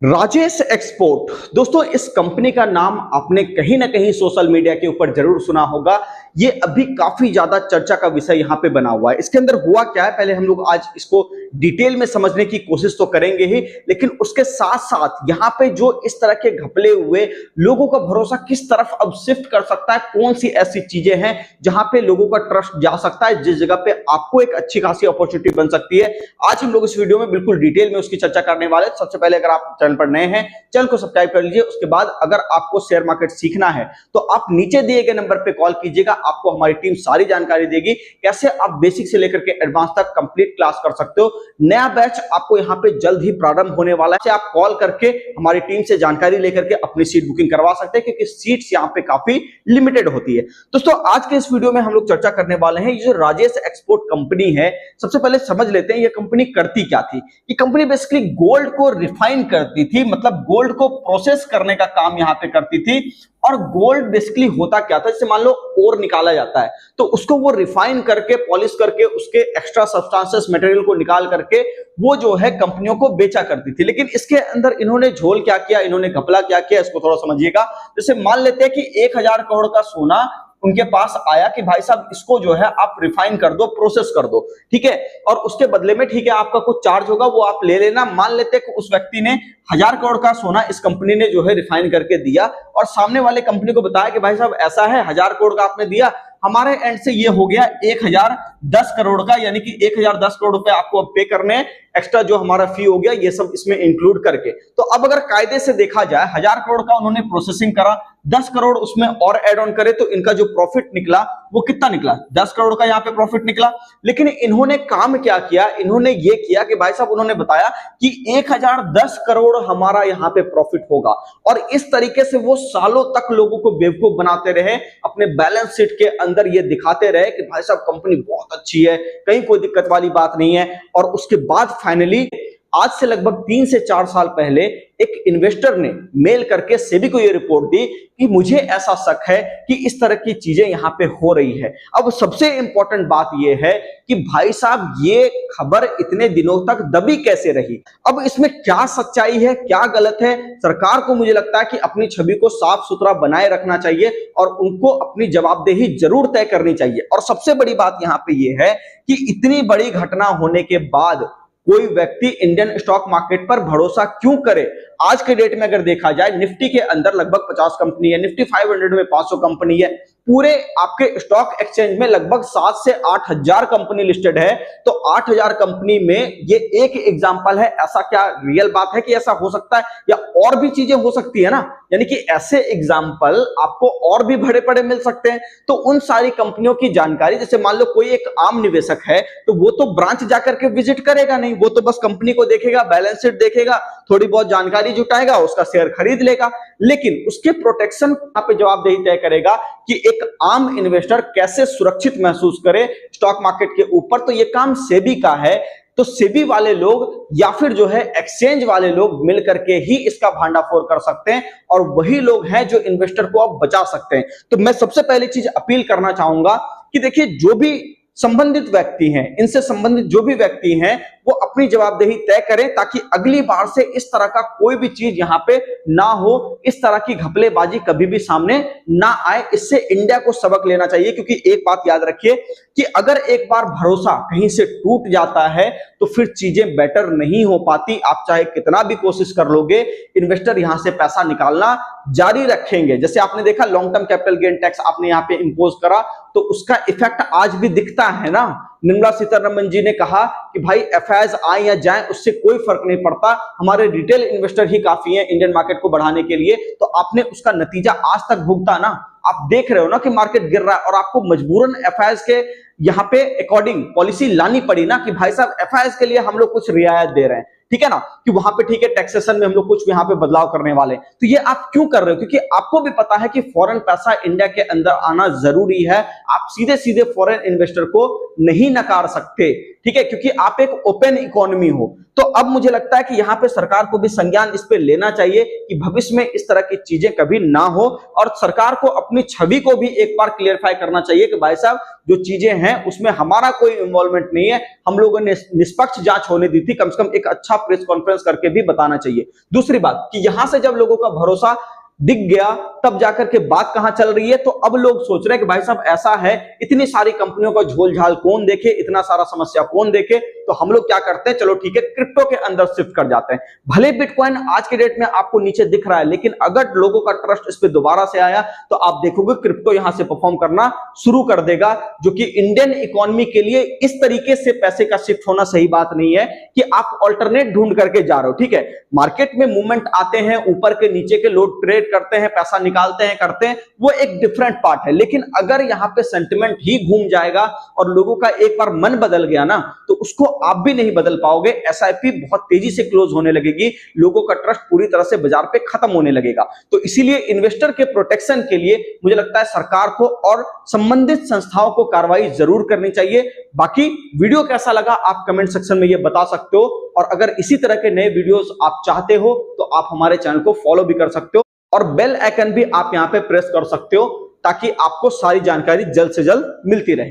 Rajesh export. दोस्तों, इस company का नाम आपने कहीं ना कहीं सोशल मीडिया के ऊपर जरूर सुना होगा। ये अभी काफी ज्यादा चर्चा का विषय यहाँ पे बना हुआ है। इसके अंदर हुआ क्या है, पहले हम लोग आज इसको डिटेल में समझने की कोशिश तो करेंगे ही, लेकिन उसके साथ साथ यहाँ पे जो इस तरह के घपले हुए लोगों का भरोसा किस तरफ अब शिफ्ट कर सकता है, कौन सी ऐसी चीजें हैं जहां पे लोगों का ट्रस्ट जा सकता है, जिस जगह पे आपको एक अच्छी खासी अपॉर्चुनिटी बन सकती है। आज हम लोग इस वीडियो में बिल्कुल डिटेल में उसकी चर्चा करने वाले हैं। सबसे पहले अगर आप चैनल पर नए हैं, चैनल को सब्सक्राइब कर लीजिए। उसके बाद अगर आपको शेयर मार्केट सीखना है तो आप नीचे दिए गए नंबर पे कॉल कीजिएगा। आपको हमारी टीम सारी जानकारी देगी, कैसे आप बेसिक से लेकर के एडवांस तक कंप्लीट क्लास कर सकते हो। नया बैच आपको यहाँ पे जल्द ही प्रारंभ होने वाला है। आप कॉल करके हमारी टीम से जानकारी लेकर के अपनी सीट बुकिंग करवा सकते हैं, क्योंकि सीट्स यहाँ पे काफी लिमिटेड होती है। दोस्तों, आज के इस वीडियो में हम लोग चर्चा करने वाले हैं ये जो राजेश एक्सपोर्ट कंपनी है। सबसे पहले समझ लेते हैं ये कंपनी करती क्या थी। ये कंपनी बेसिकली गोल्ड को रिफाइन करती थी, मतलब गोल्ड को प्रोसेस करने का काम यहाँ पे करती थी। और गोल्ड बेसिकली होता क्या था, जैसे मान लो ओर निकाला जाता है तो उसको वो रिफाइन करके पॉलिश करके उसके एक्स्ट्रा सब्सटेंसेस मटेरियल को निकाल करके वो जो है कंपनियों को बेचा करती थी। लेकिन इसके अंदर इन्होंने झोल क्या किया, इन्होंने घपला क्या किया, इसको थोड़ा समझिएगा। जैसे मान लेते हैं कि 1000 करोड़ का सोना उनके पास आया कि भाई साहब इसको जो है आप रिफाइन कर दो, प्रोसेस कर दो, ठीक है, और उसके बदले में ठीक है आपका कुछ चार्ज होगा वो आप ले लेना। मान लेते हैं कि उस व्यक्ति ने 1000 करोड़ का सोना इस कंपनी ने जो है रिफाइन करके दिया और सामने वाले कंपनी को बताया कि भाई साहब ऐसा है, 1000 करोड़ का आपने दिया, हमारे एंड से ये हो गया 1010 करोड़ का, यानी कि 1010 करोड़ रुपए आपको अब पे करने हैं, एक्स्ट्रा जो हमारा फी हो गया ये सब इसमें इंक्लूड करके। तो अब अगर कायदे से देखा जाए 1000 करोड़ का उन्होंने प्रोसेसिंग करा, 10 करोड़ उसमें और एड ऑन करे तो इनका जो प्रॉफिट निकला वो कितना निकला, 10 करोड़ का यहाँ पे प्रॉफिट निकला। लेकिन इन्होंने काम क्या किया, इन्होंने ये किया कि भाई साहब उन्होंने बताया कि 1010 करोड़ हमारा यहाँ पे प्रॉफिट होगा, और इस तरीके से वो सालों तक लोगों को बेवकूफ बनाते रहे। अपने बैलेंस शीट के अंदर ये दिखाते रहे कि भाई साहब कंपनी बहुत अच्छी है, कहीं कोई दिक्कत वाली बात नहीं है। और उसके बाद फाइनली आज से लगभग 3 से 4 साल पहले एक इन्वेस्टर ने मेल करके सेबी को यह रिपोर्ट दी कि मुझे ऐसा शक है कि इस तरह की चीजें यहां पे हो रही है। अब सबसे इंपॉर्टेंट बात यह है कि भाई साहब ये खबर इतने दिनों तक दबी कैसे रही। अब इसमें क्या सच्चाई है, क्या गलत है, सरकार को मुझे लगता है कि अपनी छवि को साफ सुथरा बनाए रखना चाहिए और उनको अपनी जवाबदेही जरूर तय करनी चाहिए। और सबसे बड़ी बात यहां पे यह है कि इतनी बड़ी घटना होने के बाद कोई व्यक्ति इंडियन स्टॉक मार्केट पर भरोसा क्यों करे। आज के डेट में अगर देखा जाए निफ्टी के अंदर लगभग 50 कंपनी है, निफ्टी 500 में 500 कंपनी है, पूरे आपके स्टॉक एक्सचेंज में लगभग 7 से 8000 कंपनी लिस्टेड है। तो 8000 कंपनी में ये एक एग्जांपल है। ऐसा क्या रियल बात है कि ऐसा हो सकता है, या और भी चीजें हो सकती है ना, यानी कि ऐसे एग्जांपल आपको और भी बड़े बड़े मिल सकते हैं। तो उन सारी कंपनियों की जानकारी, जैसे मान लो कोई एक आम निवेशक है तो वो तो ब्रांच जाकर के विजिट करेगा नहीं, वो तो बस कंपनी को देखेगा, बैलेंस शीट देखेगा, थोड़ी बहुत जानकारी जुटाएगा, उसका शेयर खरीद लेगा। लेकिन उसके प्रोटेक्शन पे जवाबदेही तय करेगा कि एक आम इन्वेस्टर कैसे सुरक्षित महसूस करे स्टॉक मार्केट के ऊपर, तो ये काम सेबी का है। तो सेबी वाले लोग या फिर जो है एक्सचेंज वाले लोग मिलकर के ही इसका भांडाफोड़ कर सकते हैं, और वही लोग हैं जो इन्वेस्टर को अब बचा सकते हैं। तो मैं सबसे पहली चीज अपील करना चाहूंगा कि देखिए, जो भी संबंधित व्यक्ति हैं, इनसे संबंधित जो भी व्यक्ति हैं वो अपनी जवाबदेही तय करें, ताकि अगली बार से इस तरह का कोई भी चीज यहां पे ना हो, इस तरह की घपलेबाजी कभी भी सामने ना आए। इससे इंडिया को सबक लेना चाहिए, क्योंकि एक बात याद रखिए कि अगर एक बार भरोसा कहीं से टूट जाता है तो फिर चीजें बेटर नहीं हो पाती। आप चाहे कितना भी कोशिश कर लोगे, इन्वेस्टर यहां से पैसा निकालना जारी रखेंगे। जैसे आपने देखा long term capital gain tax आपने यहां पे इंपोज करा, तो उसका इफेक्ट आज भी दिखता है ना। निर्मला सीतारमण जी ने कहा कि भाई एफआईआईज आए या जाएं उससे कोई फर्क नहीं पड़ता, हमारे रिटेल इन्वेस्टर ही काफी हैं इंडियन मार्केट को बढ़ाने के लिए। तो आपने उसका नतीजा आज तक भुगता ना। आप देख रहे हो ना कि मार्केट गिर रहा है, और आपको मजबूरन एफआईआईज के यहाँ पे अकॉर्डिंग पॉलिसी लानी पड़ी ना कि भाई साहब एफआईआईज के लिए हम लोग कुछ रियायत दे रहे हैं, ठीक है ना, कि वहां पे ठीक है टैक्सेशन में हम लोग कुछ यहाँ पे बदलाव करने वाले हैं। तो ये आप क्यों कर रहे हो, क्योंकि आपको भी पता है कि फॉरेन पैसा इंडिया के अंदर आना जरूरी है। आप सीधे सीधे फॉरेन इन्वेस्टर को नहीं नकार सकते, ठीक है, क्योंकि आप एक ओपन इकोनॉमी हो। तो अब मुझे लगता है कि यहाँ पे सरकार को भी संज्ञान इस पे लेना चाहिए कि भविष्य में इस तरह की चीजें कभी ना हो, और सरकार को अपनी छवि को भी एक बार क्लियरफाई करना चाहिए कि भाई साहब जो चीजें हैं उसमें हमारा कोई इन्वॉल्वमेंट नहीं है, हम लोगों ने निष्पक्ष जांच होने दी थी, कम से कम एक अच्छा प्रेस कॉन्फ्रेंस करके भी बताना चाहिए। दूसरी बात कि यहां से जब लोगों का भरोसा दिख गया तब जाकर के बात कहां चल रही है, तो अब लोग सोच रहे हैं कि भाई साहब ऐसा है, इतनी सारी कंपनियों का झोल-झाल कौन देखे, इतना सारा समस्या कौन देखे, तो हम लोग क्या करते हैं, चलो ठीक है क्रिप्टो के अंदर शिफ्ट कर जाते हैं। भले बिटकॉइन आज के डेट में आपको नीचे दिख रहा है, लेकिन अगर लोगों का ट्रस्ट इस पे दोबारा से आया तो आप देखोगे क्रिप्टो यहां से परफॉर्म करना शुरू कर देगा, जो कि इंडियन इकोनॉमी के लिए इस तरीके से पैसे का शिफ्ट होना सही बात नहीं है कि आप ऑल्टरनेट ढूंढ करके जा रहे हो। ठीक है, मार्केट में मूवमेंट आते हैं, ऊपर के नीचे के लोग ट्रेड करते हैं, पैसा निकालते हैं, करते हैं, वो एक डिफरेंट पार्ट है। लेकिन अगर यहां पे सेंटिमेंट ही घूम जाएगा और लोगों का एक बार मन बदल गया ना, तो उसको आप भी नहीं बदल पाओगे। एसआईपी बहुत तेजी से क्लोज होने लगेगी, लोगों का ट्रस्ट पूरी तरह से बाजार पे खत्म होने लगेगा। तो इसीलिए इन्वेस्टर के प्रोटेक्शन के लिए मुझे लगता है सरकार को और संबंधित संस्थाओं को कार्रवाई जरूर करनी चाहिए। बाकी वीडियो कैसा लगा आप कमेंट सेक्शन में ये बता सकते हो, और अगर इसी तरह के नए वीडियोस आप चाहते हो तो आप हमारे चैनल को फॉलो भी कर सकते हो और बेल आइकन भी आप यहां पे प्रेस कर सकते हो, ताकि आपको सारी जानकारी जल्द से जल्द मिलती रहे।